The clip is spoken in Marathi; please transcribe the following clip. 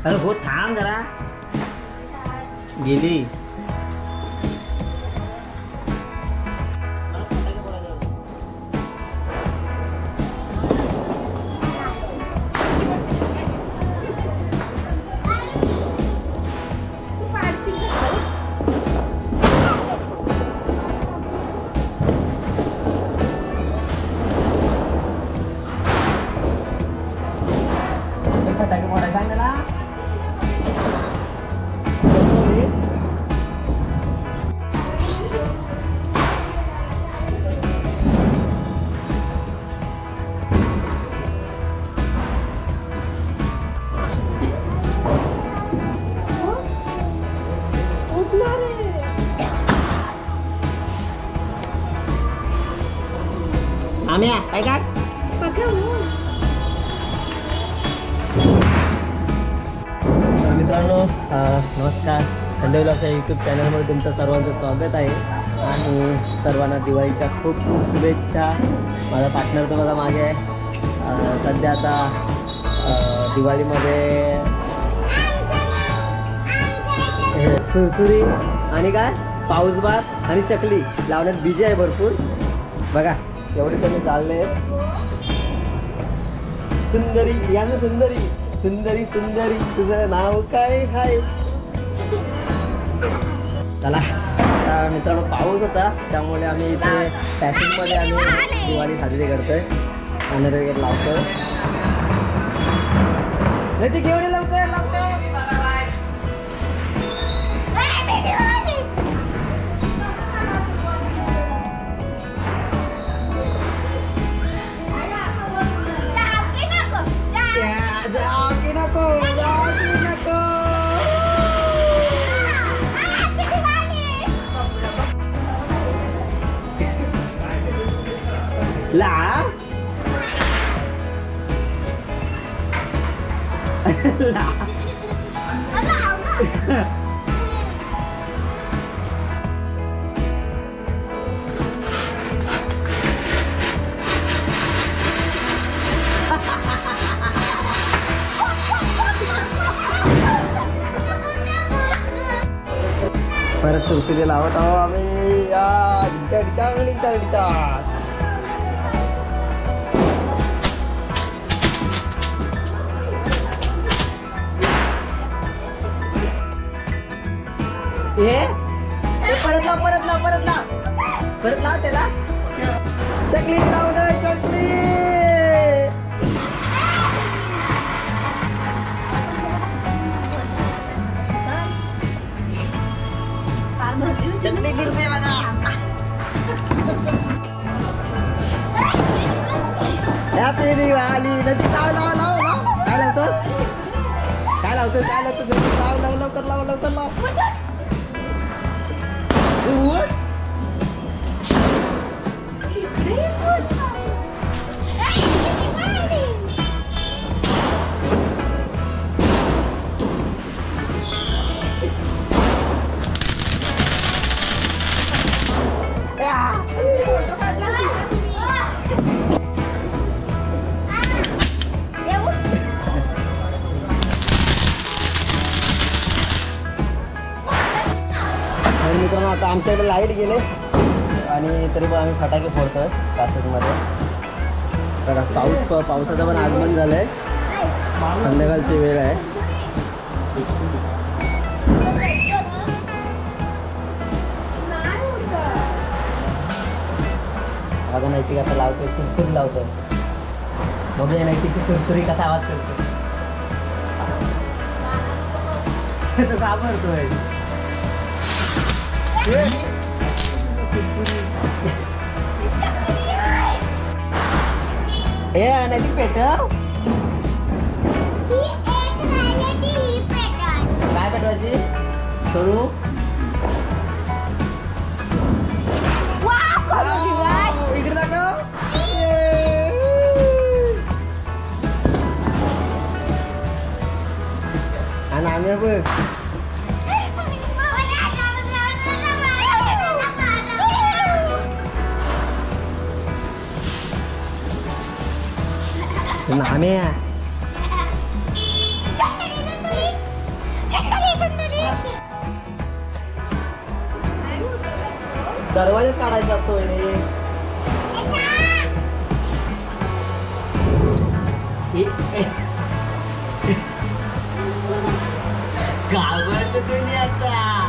अरे हो थांब जरा गेली फटाके फोडायला सांग त्याला आम्ही काय काढ मित्रांनो नमस्कार संडे व्लॉगच्या यूट्यूब चॅनलमध्ये तुमचं सर्वांचं स्वागत आहे आणि सर्वांना दिवाळीच्या खूप खूप शुभेच्छा. माझा पार्टनर तर बघा मागे आहे. सध्या आता दिवाळीमध्ये सुरसुरी आणि काय पाऊसबात आणि चकली लावण्यात बिजी आहे भरपूर. बघा एवढे त्यांनी चालले सुंदरी या सुंदरी सुंदरी सुंदरी तुझं नाव काय आहे. चला आता मित्रांनो पाऊस होता त्यामुळे आम्ही इथे पॅसेजमध्ये आम्ही दिवाळी साजरी करतोय. बॅनर वगैरे लावतोय. नाही ते घेऊन लवकर लवकर ला ला परत सुरसुरी लावत आहो आम्ही. डिचा डिचा डिचा डिचा परत लाव परत लाव परत लाव परत लाव त्याला. चकली लाव दे चकली. चकली गिरते बघा. हॅपी दिवाळी. नदी लाव लाव लाव लाव. काय लावतोस काय लावतोस काय लावतोस. लाव लाव लवकर लाव लवकर लाव. मित्रांनो आता आमच्याकडे लाईट गेले आणि तरी पण आम्ही फटाके फोडतोय कासरमध्ये. तर पावसाचं पण आगमन झालंय. संध्याकाळची वेळ आहे. आता नैतिक आता लावतोय सुरसुरी लावतोय. बघूया नैतिकची सुरसुरी कसा आवाज करतो. तो घाबरतोय. नैतिक पेटव काय पेटवायची सोडू. इकडे दाखव. आणि आम्ही बघ नामे दरवाजाच काढायचा असतो वहिनी. घाबरतो तुम्ही आता.